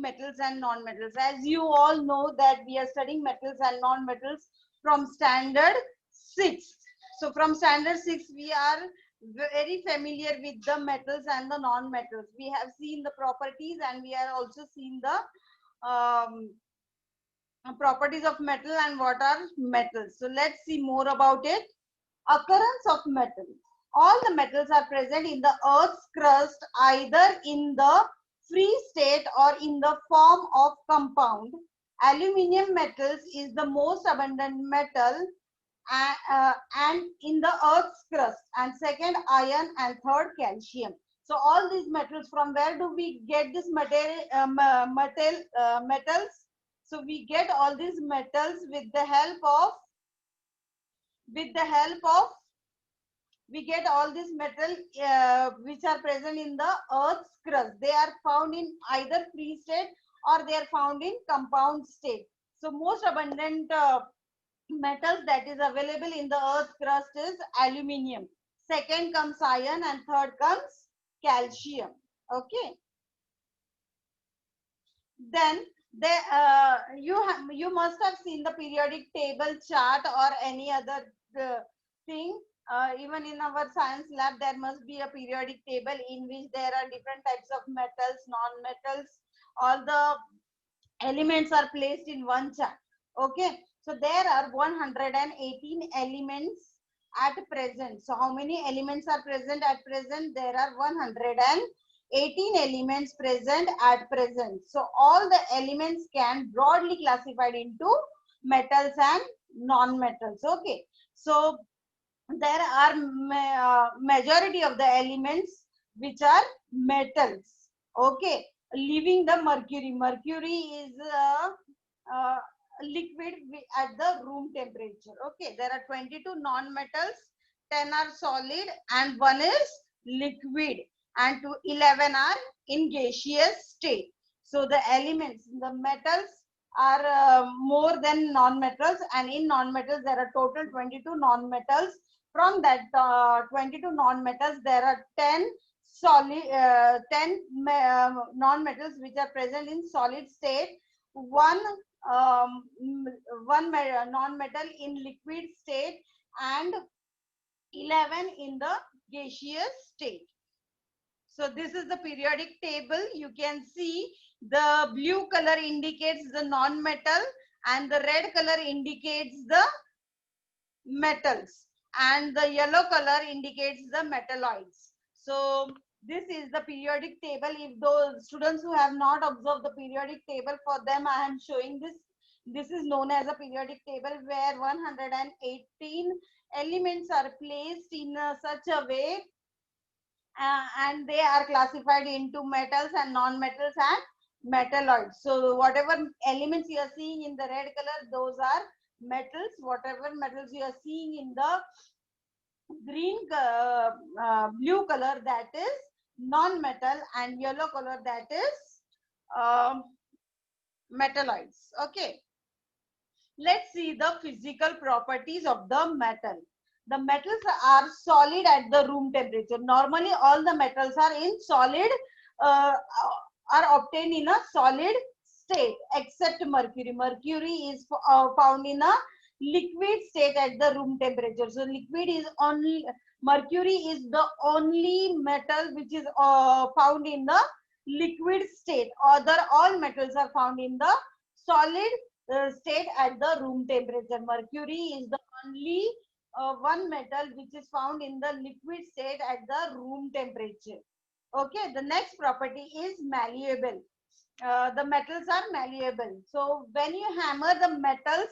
metals and non-metals. As you all know that we are studying metals and non-metals from standard 6. So from standard 6 we are very familiar with the metals and the non-metals. We have seen the properties and we are also seen the properties of metal and what are metals. So let's see more about it. Occurrence of metals. All the metals are present in the earth's crust either in the free state or in the form of compound. Aluminium metals is the most abundant metal and in the earth's crust, and second iron, and third calcium. So all these metals, from where do we get this metals? So we get all these metals with the help of we get all these metal which are present in the earth's crust. They are found in either free state or they are found in compound state. So most abundant metals that is available in the earth crust is aluminium. Second comes iron and third comes calcium. Okay. Then you must have seen the periodic table chart or any other thing. Even in our science lab there must be a periodic table in which there are different types of metals, non-metals. All the elements are placed in one chart. Okay, so there are 118 elements at present. So how many elements are present at present? There are 118 elements present at present. So all the elements can broadly classified into metals and non-metals. Okay, so there are majority of the elements which are metals. Okay, leaving the mercury. Mercury is liquid at the room temperature. Okay, there are 22 non-metals, 10 are solid and 1 is liquid, and 11 are in gaseous state. So the elements, the metals are more than non-metals, and in non-metals there are total 22 non-metals. From that 22 non-metals, there are 10 solid, 10 non-metals which are present in solid state, one non-metal in liquid state, and 11 in the gaseous state. So this is the periodic table. You can see the blue color indicates the non-metal and the red color indicates the metals, and the yellow color indicates the metalloids. So this is the periodic table. If those students who have not observed the periodic table, for them I am showing this. This is known as a periodic table where 118 elements are placed in such a way and they are classified into metals and non-metals and metalloids. So whatever elements you are seeing in the red color, those are metals. Whatever metals you are seeing in the green blue color, that is non-metal, and yellow color, that is metalloids. Okay, let's see the physical properties of the metal. The metals are solid at the room temperature. Normally all the metals are in solid, are obtained in a solid state except mercury. Mercury is found in a liquid state at the room temperature. So liquid is only, mercury is the only metal which is found in the liquid state. Other all metals are found in the solid state at the room temperature. Mercury is the only one metal which is found in the liquid state at the room temperature. Okay, the next property is malleable. The metals are malleable. So when you hammer the metals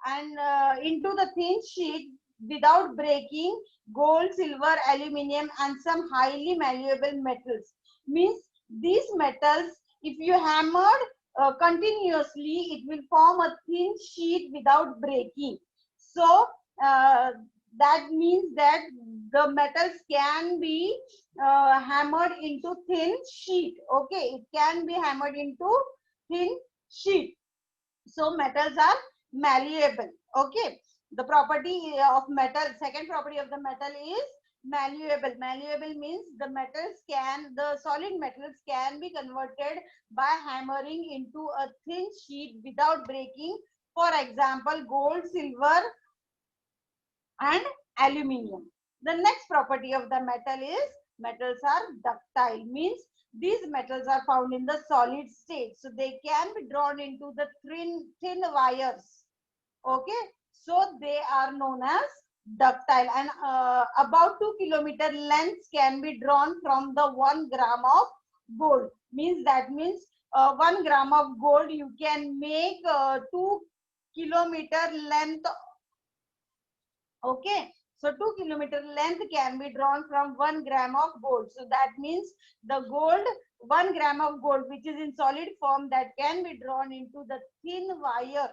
and into the thin sheet without breaking gold, silver, aluminium and some highly malleable metals, means these metals, if you hammered continuously, it will form a thin sheet without breaking. So that means that the metals can be hammered into thin sheet. Okay, it can be hammered into thin sheet. So metals are malleable. Okay, the property of metal, second property of the metal is Malleable. Malleable means the solid metals can be converted by hammering into a thin sheet without breaking. For example, gold, silver, and aluminium. The next property of the metal is metals are ductile, means these metals are found in the solid state, so they can be drawn into the thin wires. Okay, so they are known as ductile, and about 2 kilometer lengths can be drawn from the 1 gram of gold. Means 1 gram of gold you can make 2 kilometer length. Okay, so 2 kilometer length can be drawn from 1 gram of gold. So that means the gold, 1 gram of gold, which is in solid form, that can be drawn into the thin wire.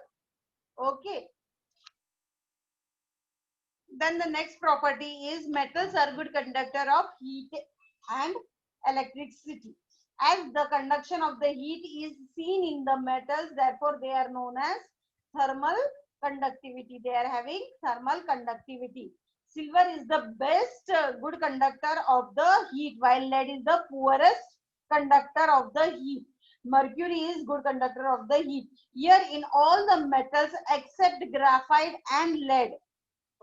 Okay. Then the next property is metals are good conductor of heat and electricity. As the conduction of the heat is seen in the metals, therefore they are known as thermal conductivity. They are having thermal conductivity. Silver is the best good conductor of the heat, while lead is the poorest conductor of the heat. Mercury is good conductor of the heat. Here in all the metals except graphite and lead.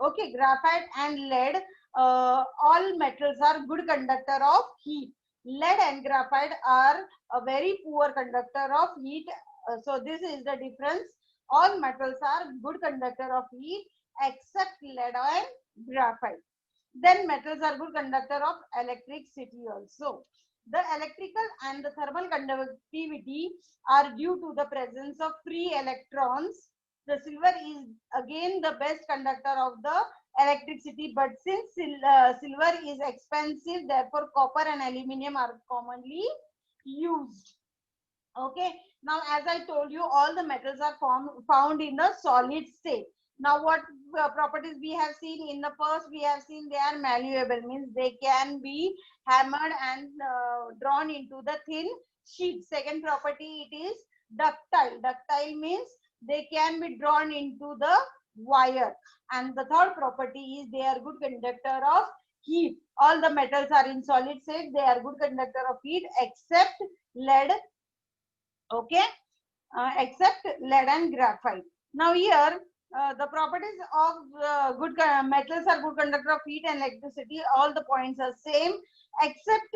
Okay, graphite and lead, all metals are good conductor of heat. Lead and graphite are a very poor conductor of heat. So this is the difference. All metals are good conductor of heat except lead and graphite. Then metals are good conductor of electricity also. The electrical and the thermal conductivity are due to the presence of free electrons. The silver is again the best conductor of the electricity, but since silver is expensive, therefore copper and aluminium are commonly used. Okay, now as I told you, all the metals are found in the solid state. Now what properties we have seen? In the first we have seen they are malleable, means they can be hammered and drawn into the thin sheet. Second property, it is ductile. Ductile means they can be drawn into the wire. And the third property is they are good conductor of heat. All the metals are in solid state, they are good conductor of heat except lead. Okay, except lead and graphite. Now here the properties of good metals are good conductor of heat and electricity. All the points are same, except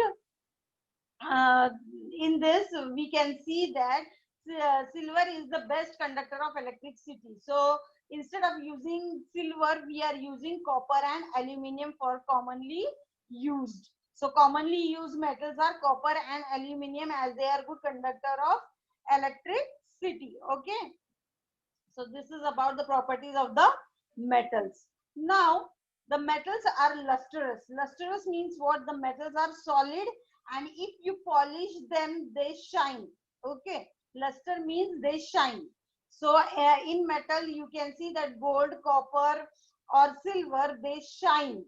uh, in this we can see that silver is the best conductor of electricity. So instead of using silver, we are using copper and aluminium for commonly used. So commonly used metals are copper and aluminium, as they are good conductor of electricity. Okay, so this is about the properties of the metals. Now the metals are lustrous. Lustrous means what? The metals are solid, and if you polish them they shine. Okay, luster means they shine. So in metal you can see that gold, copper or silver, they shine.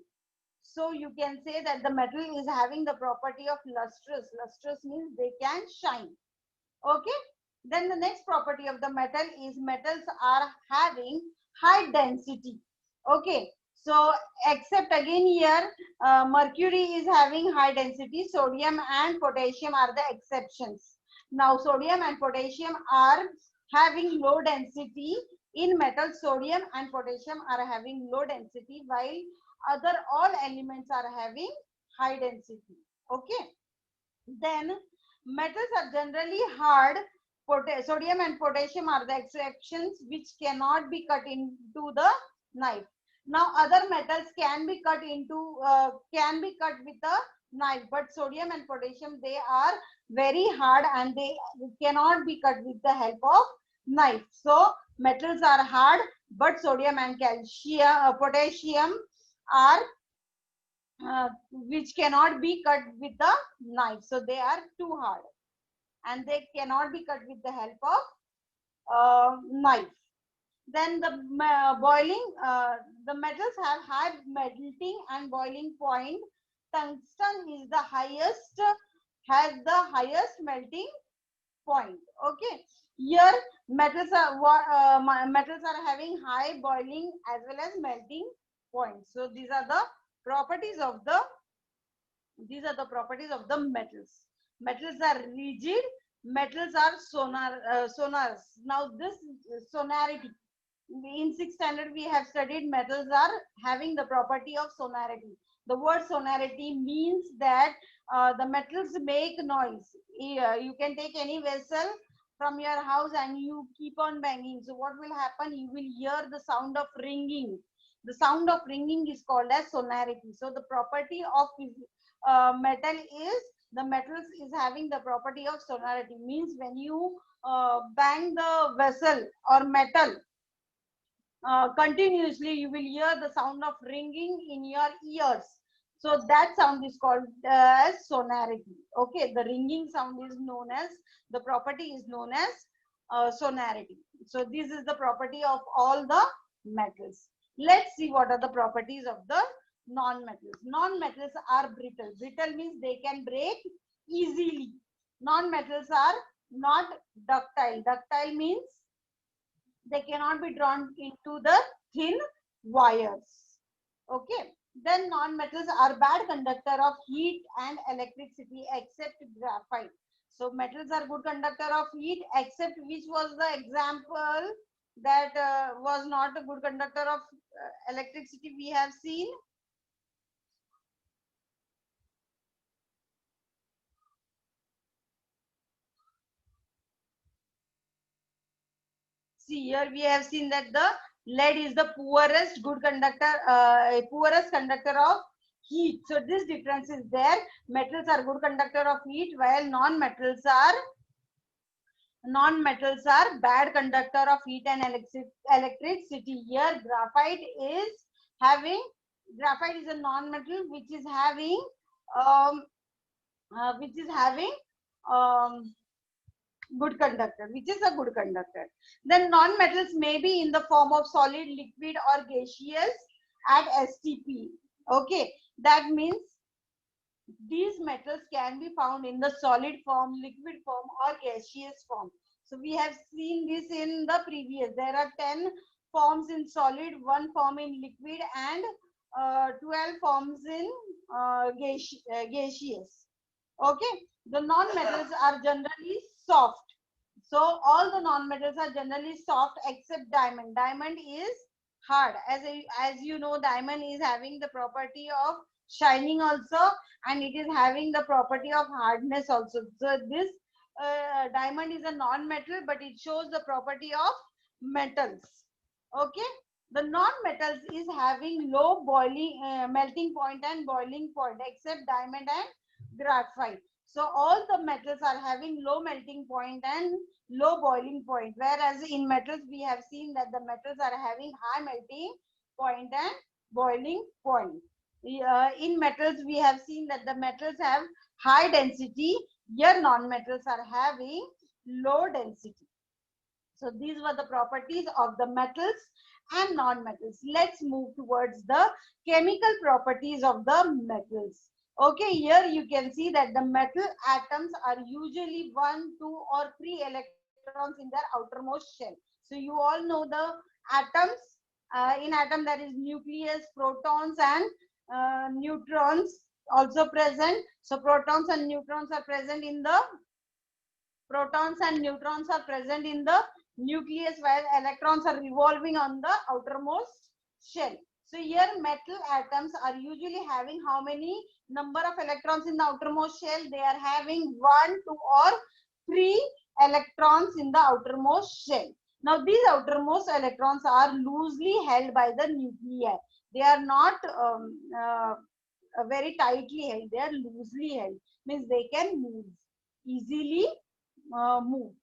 So you can say that the metal is having the property of lustrous. Lustrous means they can shine. Okay, then the next property of the metal is metals are having high density. Okay, so except again here mercury is having high density, sodium and potassium are the exceptions. Now sodium and potassium are having low density. In metal, sodium and potassium are having low density, while other all elements are having high density. Okay, then metals are generally hard. Sodium and potassium are the exceptions, which cannot be cut into the knife. Now other metals can be cut with a knife, but sodium and potassium, they are very hard and they cannot be cut with the help of knife. So metals are hard, but sodium and potassium are which cannot be cut with the knife. So they are too hard and they cannot be cut with the help of knife. Then the metals have high melting and boiling point. Tungsten is the highest, has the highest melting point. Okay, here metals are having high boiling as well as melting point. So these are the Properties of the, these are the properties of the metals. Metals are rigid, metals are sonars. Now this sonarity, in 6th standard we have studied metals are having the property of sonarity. The word sonarity means that the metals make noise. You can take any vessel from your house and you keep on banging. So what will happen? You will hear the sound of ringing. The sound of ringing is called as sonarity. So the property of metal is, the metals is having the property of sonarity. Means when you bang the vessel or metal continuously, you will hear the sound of ringing in your ears. So that sound is called as sonarity. Okay, the ringing sound is known as, the property is known as sonarity. So this is the property of all the metals. Let's see what are the properties of the non-metals. Non-metals are brittle. Brittle means they can break easily. Non-metals are not ductile. Ductile means they cannot be drawn into the thin wires. Okay. Then non-metals are bad conductor of heat and electricity except graphite. So metals are good conductor of heat, except which was the example that was not a good conductor of electricity we have seen. See, here we have seen that the lead is the poorest good conductor, poorest conductor of heat. So this difference is there. Metals are good conductor of heat, while non-metals are bad conductor of heat and electricity. Here graphite is having, graphite is a non-metal which is having um, good conductor, which is a good conductor. Then non-metals may be in the form of solid, liquid or gaseous at STP. Okay, that means these metals can be found in the solid form, liquid form or gaseous form. So we have seen this in the previous. There are 10 forms in solid, 1 form in liquid and 12 forms in gaseous. Okay, the non-metals are generally soft. So all the non-metals are generally soft except diamond. Diamond is hard. As you know, diamond is having the property of shining also, and it is having the property of hardness also. So this diamond is a non-metal, but it shows the property of metals. Okay, the non-metals is having low boiling melting point and boiling point except diamond and graphite. So all the metals are having low melting point and low boiling point, whereas in metals we have seen that the metals are having high melting point and boiling point. In metals we have seen that the metals have high density, here non-metals are having low density. So these were the properties of the metals and non-metals. Let's move towards the chemical properties of the metals. Okay, here you can see that the metal atoms are usually 1, 2 or 3 electrons in their outermost shell. So you all know the atoms. In atom there is nucleus, protons and neutrons also present. So protons and neutrons are present in the nucleus, while electrons are revolving on the outermost shell. So here metal atoms are usually having how many number of electrons in the outermost shell? They are having 1, 2 or 3 electrons in the outermost shell. Now these outermost electrons are loosely held by the nuclei. They are not very tightly held. They are loosely held. Means they can move easily. Move.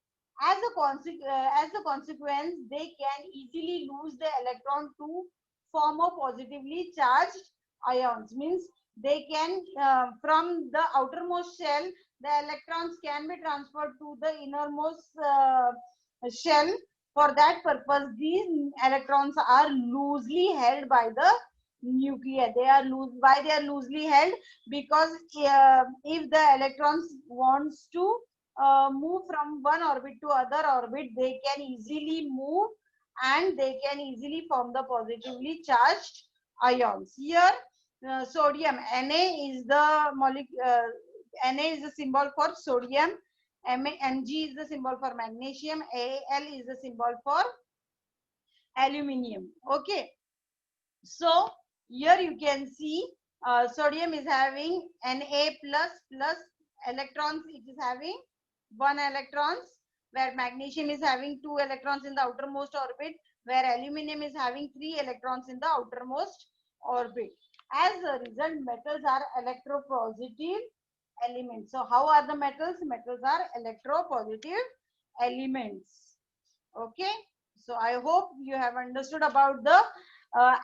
As a consequence, they can easily lose the electron to form a positively charged ions. Means they can from the outermost shell, the electrons can be transferred to the innermost shell. For that purpose, these electrons are loosely held by the nuclei. They are loose. Why they are loosely held? Because if the electrons wants to move from one orbit to other orbit, they can easily move and they can easily form the positively charged ions. Here sodium. Na is the molecule. Na is the symbol for sodium. Mg is the symbol for magnesium. Al is the symbol for aluminium. Okay. So here you can see sodium is having Na plus electrons. It is having 1 electrons, where magnesium is having 2 electrons in the outermost orbit, where aluminium is having 3 electrons in the outermost orbit. As a result, metals are electropositive elements. So how are the metals? Metals are electropositive elements. Okay. So I hope you have understood about the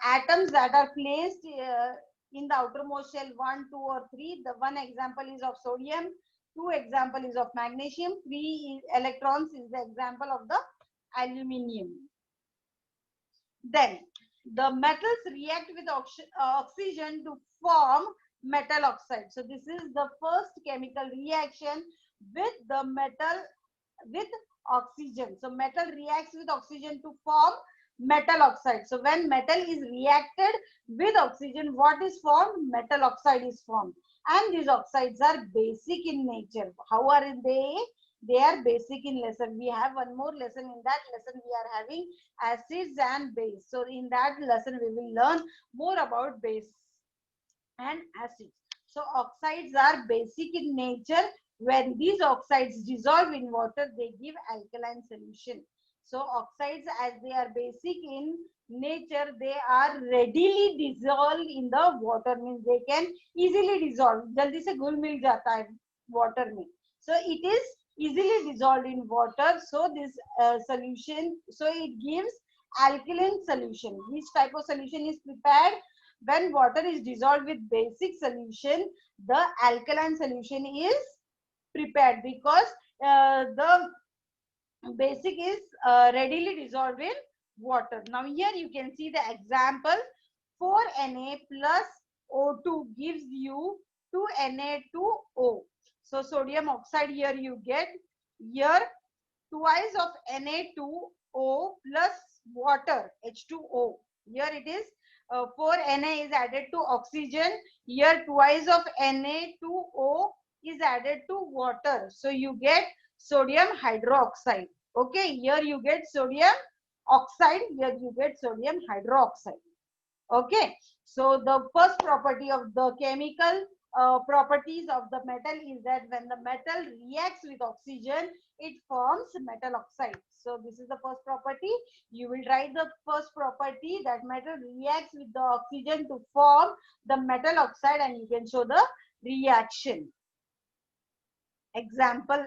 atoms that are placed in the outermost shell, 1, 2 or 3. The one example is of sodium, 2 example is of magnesium, 3 electrons is the example of the aluminium. Then the metals react with oxygen to form metal oxide. So this is the first chemical reaction with the metal with oxygen. So metal reacts with oxygen to form metal oxide. So when metal is reacted with oxygen, what is formed? Metal oxide is formed. And these oxides are basic in nature. How are they? They are basic in lesson. We have one more lesson. In that lesson we are having acids and base. So in that lesson we will learn more about base and acids. So oxides are basic in nature. When these oxides dissolve in water, they give alkaline solution. So oxides, as they are basic in nature, they are readily dissolved in the water. Means they can easily dissolve. जल्दी से घुल मिल जाता है water में. So it is easily dissolved in water. So this solution, so it gives alkaline solution. Which type of solution is prepared? When water is dissolved with basic solution, the alkaline solution is prepared, because the basic is readily dissolved in water. Now here you can see the example. 4Na plus O2 gives you 2Na2O. So sodium oxide here you get. Here twice of Na2O plus water, H2O. Here it is 4Na is added to oxygen. Here twice of Na2O is added to water. So you get sodium hydroxide. Okay, here you get sodium oxide. Here you get sodium hydroxide. Okay, so the first property of the chemical properties of the metal is that when the metal reacts with oxygen, it forms metal oxide. So this is the first property. You will write the first property, that metal reacts with the oxygen to form the metal oxide, and you can show the reaction. Example: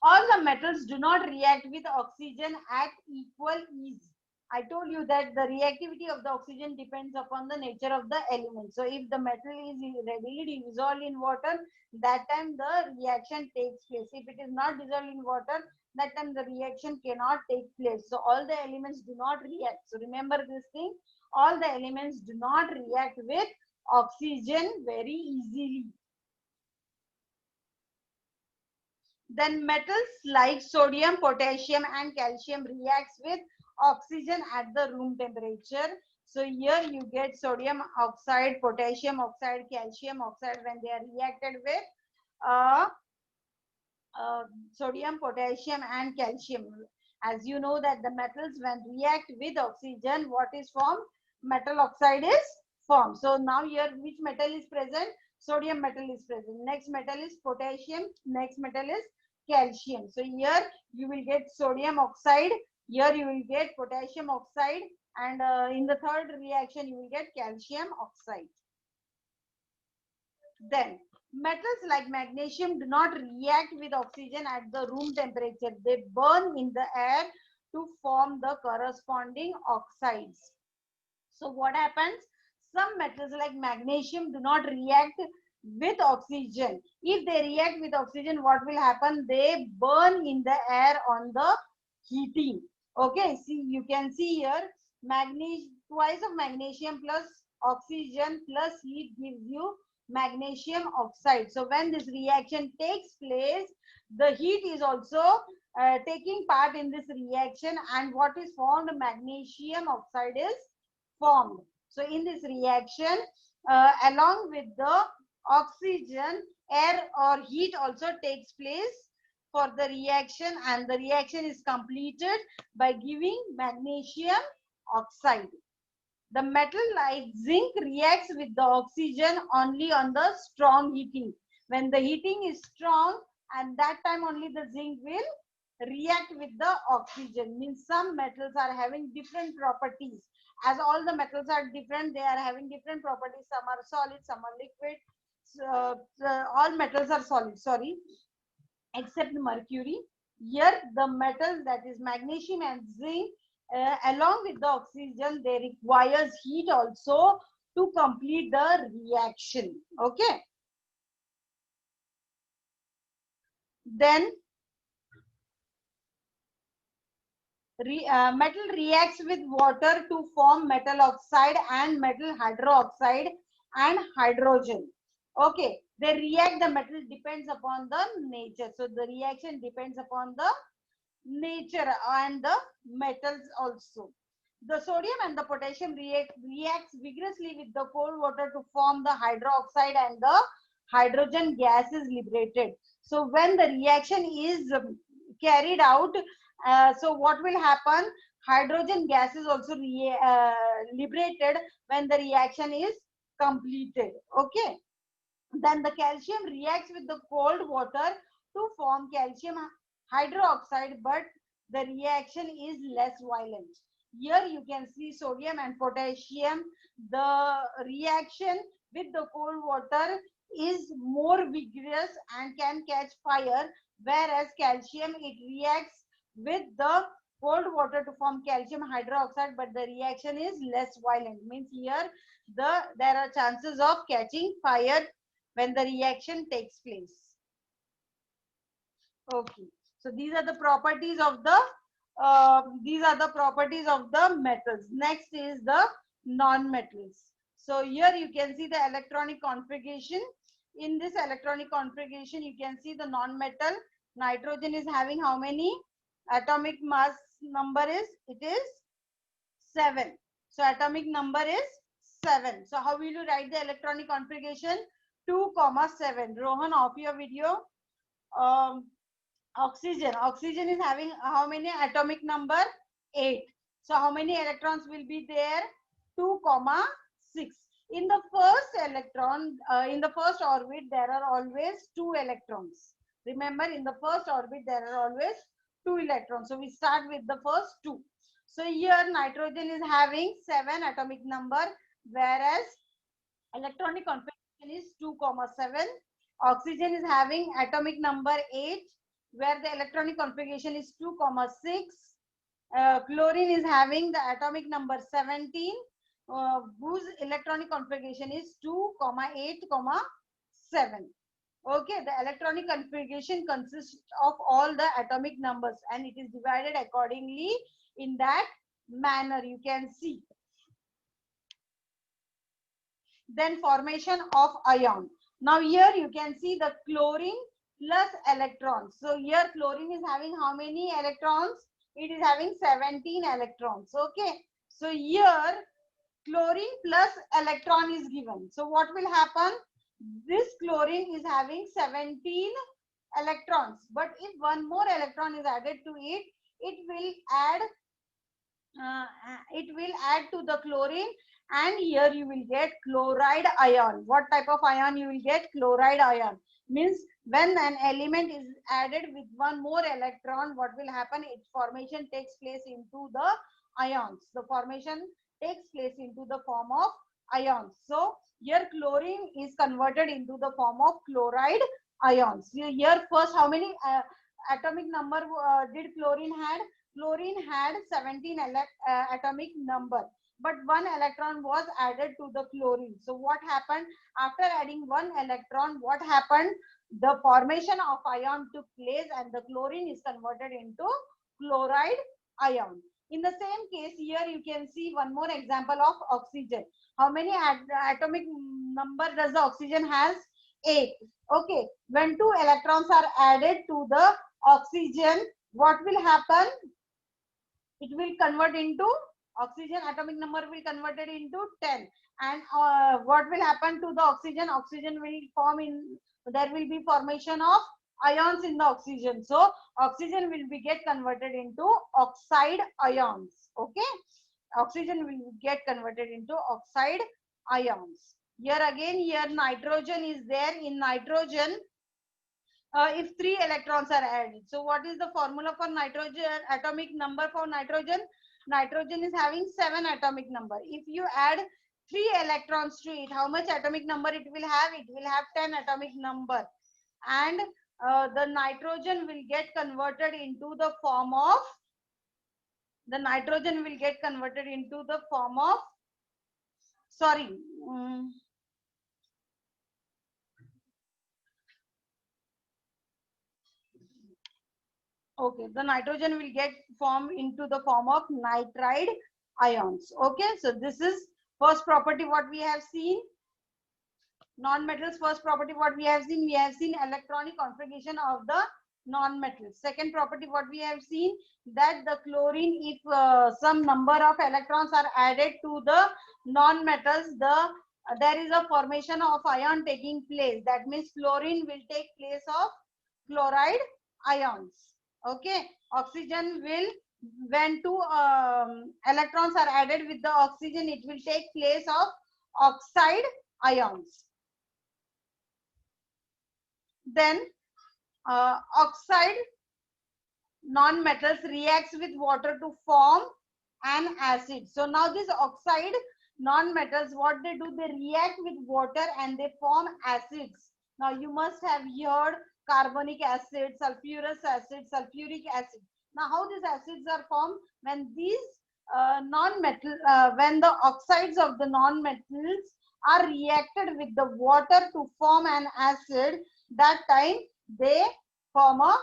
all the metals do not react with oxygen at equal ease. I told you that the reactivity of the oxygen depends upon the nature of the element. So if the metal is readily dissolved in water, that time the reaction takes place. If it is not dissolved in water, that time the reaction cannot take place. So all the elements do not react. So remember this thing, all the elements do not react with oxygen very easily. Then metals like sodium, potassium and calcium reacts with oxygen at the room temperature. So here you get sodium oxide, potassium oxide, calcium oxide when they are reacted with uh, sodium, potassium and calcium. As you know that the metals when react with oxygen, what is formed? Metal oxide is formed. So now here which metal is present? Sodium metal is present. Next metal is potassium. Next metal is calcium. So here you will get sodium oxide. Here you will get potassium oxide. And in the third reaction you will get calcium oxide. Then metals like magnesium do not react with oxygen at the room temperature. They burn in the air to form the corresponding oxides. So what happens? Some metals like magnesium do not react with oxygen. If they react with oxygen, what will happen? They burn in the air on the heating. Okay, see, you can see here, twice of magnesium plus oxygen plus heat gives you magnesium oxide. So when this reaction takes place, the heat is also taking part in this reaction, and what is formed? Magnesium oxide is formed. So in this reaction, along with the oxygen, air or heat also takes place for the reaction, and the reaction is completed by giving magnesium oxide. The metal like zinc reacts with the oxygen only on the strong heating. When the heating is strong, and that time only the zinc will react with the oxygen. Means some metals are having different properties. As all the metals are different, they are having different properties. Some are solid, some are liquid. All metals are solid, sorry, except mercury. Here the metals, that is magnesium and zinc, along with the oxygen, they requires heat also to complete the reaction. Okay. Then metal reacts with water to form metal oxide and metal hydroxide and hydrogen. Okay, they react, the metal depends upon the nature. So the reaction depends upon the nature and the metals also. The sodium and the potassium reacts vigorously with the cold water to form the hydroxide, and the hydrogen gas is liberated. So when the reaction is carried out, so what will happen? Hydrogen gas is also liberated when the reaction is completed. Okay. Then the calcium reacts with the cold water to form calcium hydroxide, but the reaction is less violent. Here you can see sodium and potassium. The reaction with the cold water is more vigorous and can catch fire, whereas calcium, it reacts with the cold water to form calcium hydroxide, but the reaction is less violent. Means here there are chances of catching fire when the reaction takes place. Okay, so these are the properties of the metals. Next is the non-metals. So here you can see the electronic configuration. In this electronic configuration, you can see the non-metal. Nitrogen is having how many? Atomic mass number is, it is 7. So atomic number is 7. So how will you write the electronic configuration? 2, 7. Rohan, off your video. Oxygen is having how many atomic number? 8. So how many electrons will be there? 2, 6. In the first orbit, there are always 2 electrons. Remember, in the first orbit, there are always 2 electrons. So we start with the first 2. So here nitrogen is having 7 atomic number, whereas electronic configuration is 2, 7. Oxygen is having atomic number 8, where the electronic configuration is 2, 6. Chlorine is having the atomic number 17, whose electronic configuration is 2, 8, 7. Okay, the electronic configuration consists of all the atomic numbers, and it is divided accordingly in that manner. You can see. Then formation of ion. Now here you can see the chlorine plus electrons. So here chlorine is having how many electrons? It is having 17 electrons. Okay. So here chlorine plus electron is given. So what will happen? This chlorine is having 17 electrons. But if one more electron is added to it, it will add to the chlorine, and here you will get chloride ion. What type of ion you will get? Chloride ion. Means when an element is added with one more electron, what will happen? Its formation takes place into the ions. The formation takes place into the form of ions. So here chlorine is converted into the form of chloride ions. Here first how many atomic number did chlorine had? Chlorine had 17 atomic number, but one electron was added to the chlorine. So what happened? After adding one electron, what happened? The formation of ion took place, and the chlorine is converted into chloride ion. In the same case, here you can see one more example of oxygen. How many atomic number does the oxygen has? 8. Okay, when 2 electrons are added to the oxygen, what will happen? It will convert into Oxygen atomic number will converted into 10. And what will happen to the oxygen? Oxygen will form in, there will be formation of ions in the oxygen. So oxygen will be get converted into oxide ions. Okay. Oxygen will get converted into oxide ions. Here again, here nitrogen is there. In nitrogen, if 3 electrons are added. So what is the formula for nitrogen, atomic number for nitrogen? Nitrogen is having 7 atomic number. If you add 3 electrons to it, how much atomic number it will have? It will have 10 atomic number. And the nitrogen will get converted into the form of, sorry, okay, the nitrogen will get formed into the form of nitride ions. Okay, so this is first property what we have seen. Non-metals, first property what we have seen electronic configuration of the non-metals. Second property what we have seen, that the chlorine, if some number of electrons are added to the non-metals, there is a formation of ion taking place. That means fluorine will take place of chloride ions. Okay, oxygen will, when 2 electrons are added with the oxygen, it will take place of oxide ions. Then oxide non-metals reacts with water to form an acid. So now this oxide non-metals, what they do, they react with water and they form acids. Now you must have heard carbonic acid, sulfurous acid, sulfuric acid. Now how these acids are formed? When these when the oxides of the non-metals are reacted with the water to form an acid, that time they form a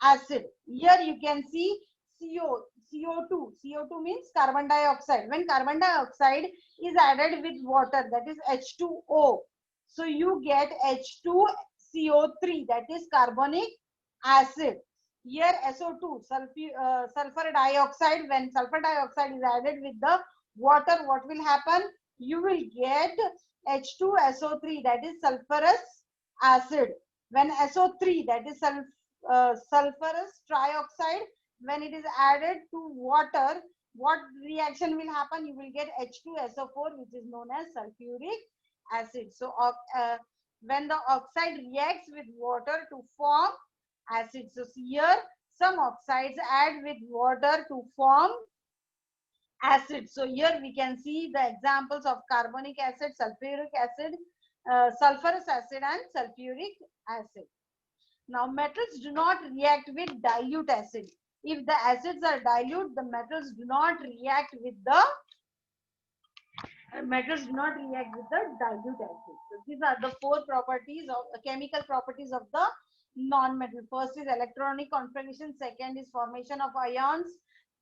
acid. Here you can see CO2. CO2 means carbon dioxide. When carbon dioxide is added with water, that is H2O. So you get H2CO3, that is carbonic acid. Here SO2, sulfur dioxide. When sulfur dioxide is added with the water, what will happen? You will get H2SO3, that is sulfurous acid. When SO3, that is sulfurous trioxide, when it is added to water, what reaction will happen? You will get H2SO4, which is known as sulfuric acid. So when the oxide reacts with water to form acid, so here some oxides add with water to form acid. So here we can see the examples of carbonic acid, sulfuric acid, sulfurous acid and sulfuric acid. Now metals do not react with dilute acid. If the acids are dilute, the metals do not react with the dilute acid. So these are the 4 properties of chemical properties of the non-metal. First is electronic configuration, second is formation of ions,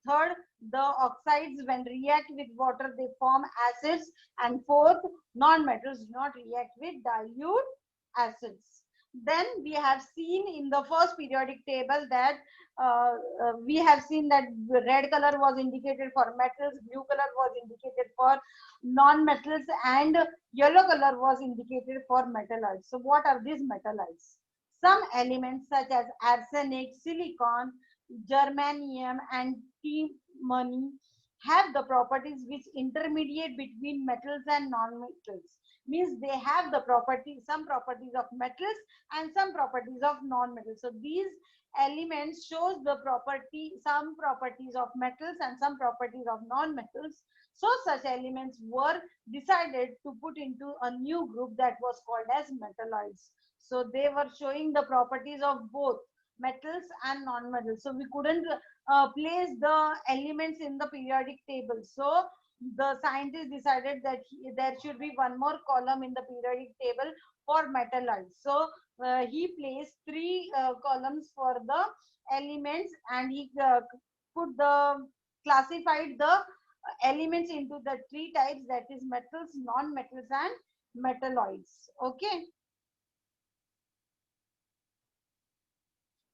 third the oxides when react with water they form acids, and fourth non-metals do not react with dilute acids. Then we have seen in the first periodic table that we have seen that red color was indicated for metals, blue color was indicated for non-metals, and yellow color was indicated for metalloids. So what are these metalloids? Some elements such as arsenic, silicon, germanium, and antimony have the properties which intermediate between metals and non-metals. Means they have the property, some properties of metals and some properties of non-metals. So these elements shows the property, some properties of metals and some properties of non-metals. So such elements were decided to put into a new group that was called as metalloids. So they were showing the properties of both metals and non-metals. So we couldn't place the elements in the periodic table. So the scientists decided that there should be one more column in the periodic table for metalloids. So he placed 3 columns for the elements, and he classified the elements into the 3 types, that is metals, non-metals and metalloids. Okay.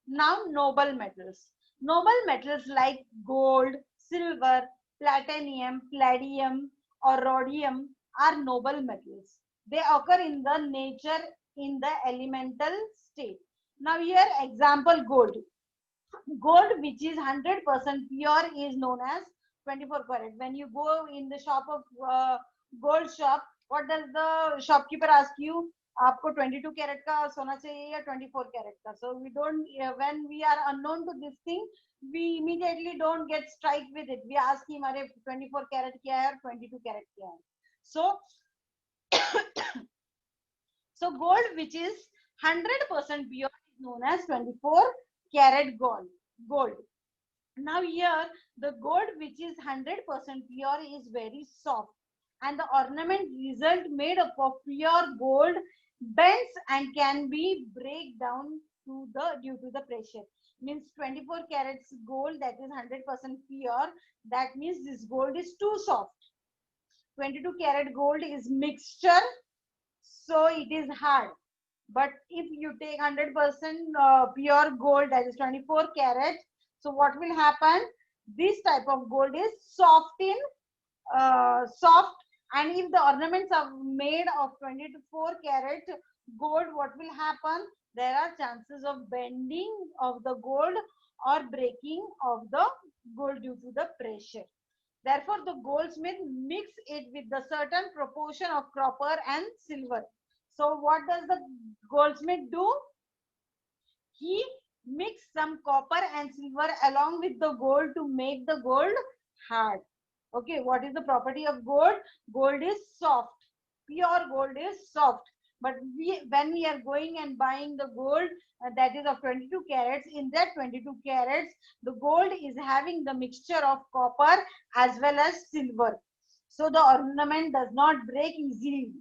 Now noble metals. Noble metals like gold, silver, platinum, palladium, or rhodium are noble metals. They occur in the nature in the elemental state. Now here example gold. Gold which is 100% pure is known as 24 karat. When you go in the shop of gold shop, what does the shopkeeper ask you? आपको 22 carat का सोना चाहिए या 24 carat का? So we don't, when we are unknown to this thing, we immediately don't get strike with it. We ask कि हमारे 24 carat क्या है और 22 कैरेट क्या है. So so gold which is 100% pure is known as 24 carat gold. Now here the gold which is 100% pure is very soft, and the ornament result made up of pure gold bends and can be break down due to the pressure. Means 24 carats gold that is 100% pure, that means this gold is too soft. 22 carat gold is mixture, so it is hard. But if you take 100% pure gold, that is 24 carat, so what will happen? This type of gold is soft, and if the ornaments are made of 24 carat gold, what will happen? There are chances of bending of the gold or breaking of the gold due to the pressure. Therefore, the goldsmith mix it with the certain proportion of copper and silver. So what does the goldsmith do? He mix some copper and silver along with the gold to make the gold hard. Okay, what is the property of gold? Gold is soft. Pure gold is soft. But when we are going and buying the gold that is of 22 carats, in that 22 carats, the gold is having the mixture of copper as well as silver. So the ornament does not break easily.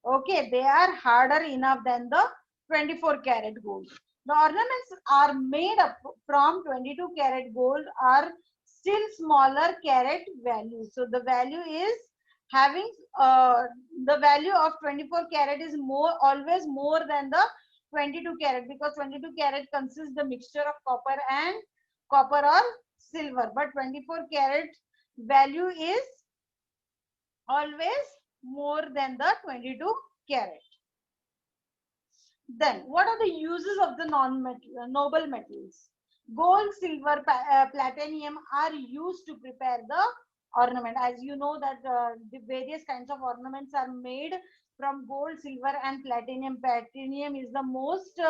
Okay, they are harder enough than the 24 carat gold. The ornaments are made up from 22 carat gold are still smaller carat value. So the value is having the value of 24 carat is always more than the 22 carat, because 22 carat consists the mixture of copper or silver, but 24 carat value is always more than the 22 carat. Then what are the uses of the noble metals? Gold, silver, platinum are used to prepare the ornament. As you know that the various kinds of ornaments are made from gold, silver and platinum. Platinum is the most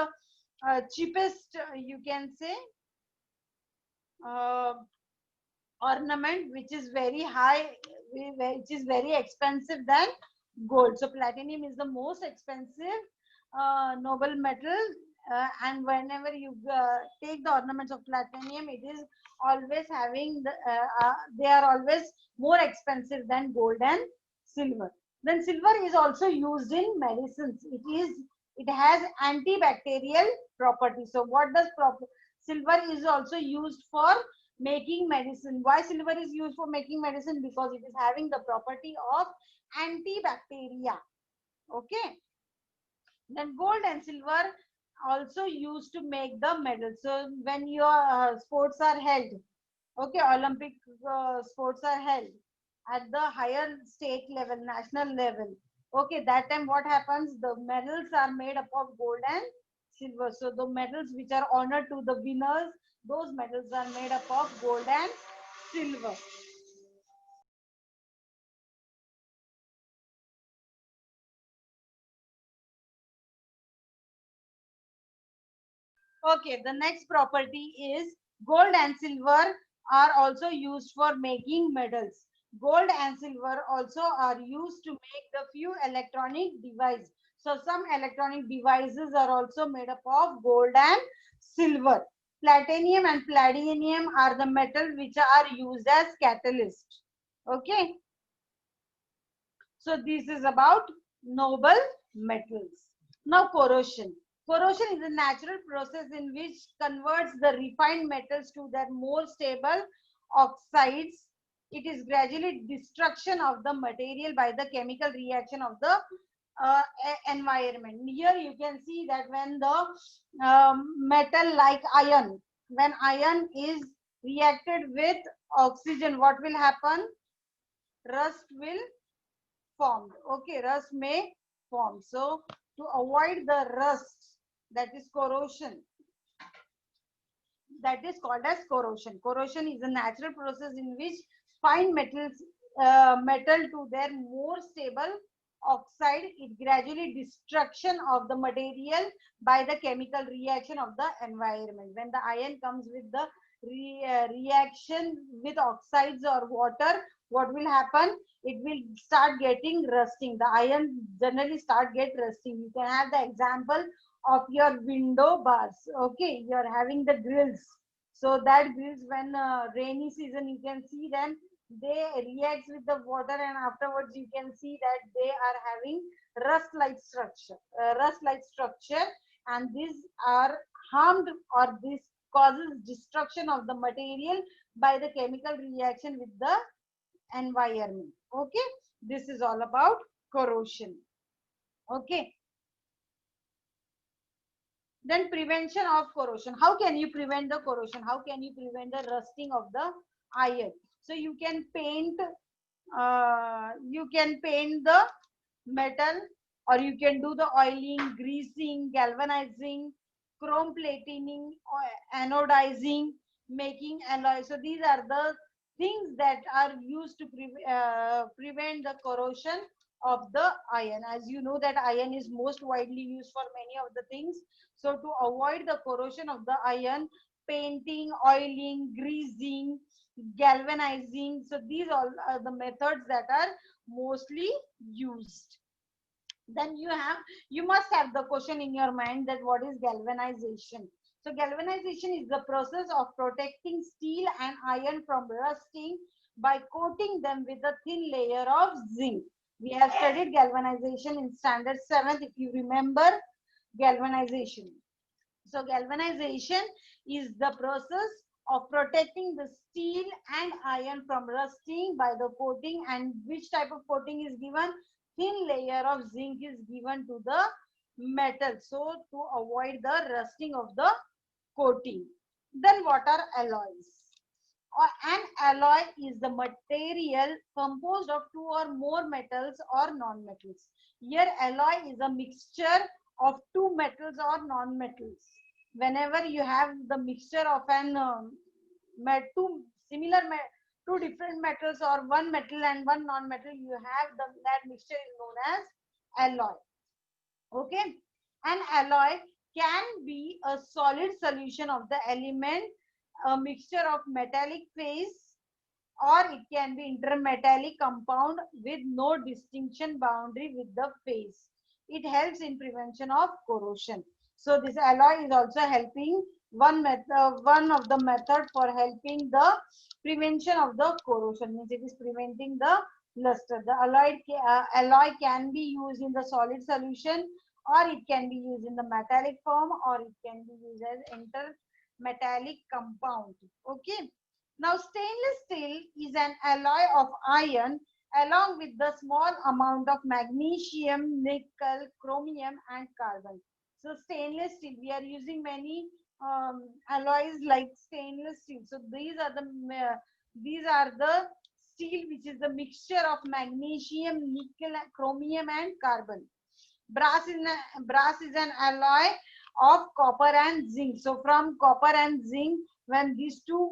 cheapest, you can say, ornament which is very high, which is very expensive than gold. So platinum is the most expensive noble metal, and whenever you take the ornaments of platinum, it is always having they are always more expensive than gold and silver. Then silver is also used in medicines. It has antibacterial property. So what does silver is also used for making medicine? Why silver is used for making medicine? Because it is having the property of antibacteria. Okay. Then gold and silver also used to make the medals. So when your sports are held, okay, Olympic sports are held at the higher state level, national level. Okay, that time what happens? The medals are made up of gold and silver. So the medals which are honored to the winners, those medals are made up of gold and silver. Okay, the next property is gold and silver are also used for making medals. Gold and silver also are used to make the few electronic devices. So some electronic devices are also made up of gold and silver. Platinum and palladium are the metal which are used as catalyst. Okay. So this is about noble metals. Now corrosion. Corrosion is a natural process in which converts the refined metals to their more stable oxides. It is gradually destruction of the material by the chemical reaction of the environment. Here you can see that when the metal like iron, when iron is reacted with oxygen, what will happen? Rust will form. Okay, rust may form. So to avoid the rust, that is corrosion, that is called as corrosion. Corrosion is a natural process in which fine metal to their more stable oxide, it gradually destruction of the material by the chemical reaction of the environment. When the iron comes with the reaction with oxides or water, what will happen? It will start getting rusting. The iron generally start get rusting. You can have the example of your window bars. Okay, you are having the grills. So that grills, when rainy season, you can see them, they react with the water, and afterwards you can see that they are having rust like structure, and these are harmed, or this causes destruction of the material by the chemical reaction with the environment. Okay, this is all about corrosion. Okay, then prevention of corrosion. How can you prevent the corrosion? How can you prevent the rusting of the iron? So you can paint the metal, or you can do the oiling, greasing, galvanizing, chrome plating, anodizing, making alloy. So these are the things that are used to prevent the corrosion of the iron. As you know that iron is most widely used for many of the things. So to avoid the corrosion of the iron, painting, oiling, greasing, galvanizing. So these all are the methods that are mostly used. Then you must have the question in your mind that what is galvanization. So galvanization is the process of protecting steel and iron from rusting by coating them with a thin layer of zinc. We have studied galvanization in standard 7th, if you remember galvanization. So galvanization is the process of protecting the steel and iron from rusting by the coating, and which type of coating is given? Thin layer of zinc is given to the metal, so to avoid the rusting of the coating. Then what are alloys? An alloy is the material composed of two or more metals or non-metals. Here alloy is a mixture of two metals or non-metals. Whenever you have the mixture of an two similar two different metals, or one metal and one non-metal, you have that mixture is known as alloy. Okay, an alloy can be a solid solution of the element, a mixture of metallic phase, or it can be intermetallic compound with no distinction boundary with the phase. It helps in prevention of corrosion. So this alloy is also helping one of the method for helping the prevention of the corrosion, means it is preventing the luster. The alloy can be used in the solid solution, or it can be used in the metallic form, or it can be used as intermetallic compound. Okay. Now, stainless steel is an alloy of iron along with the small amount of magnesium, nickel, chromium, and carbon. So, stainless steel, we are using many alloys like stainless steel. So, these are the steel which is the mixture of magnesium, nickel, chromium, and carbon. Brass is an alloy of copper and zinc. So from copper and zinc, when these two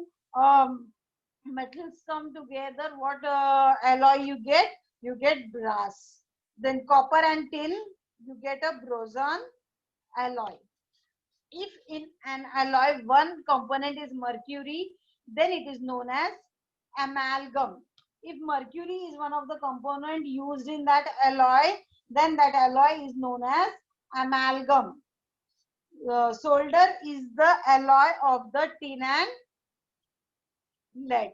metals come together, what alloy you get? You get brass. Then copper and tin, you get a boson alloy. If in an alloy one component is mercury, then it is known as amalgam. If mercury is one of the component used in that alloy, then that alloy is known as amalgam. Solder is the alloy of the tin and lead.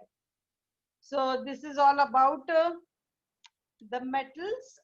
So this is all about the metals.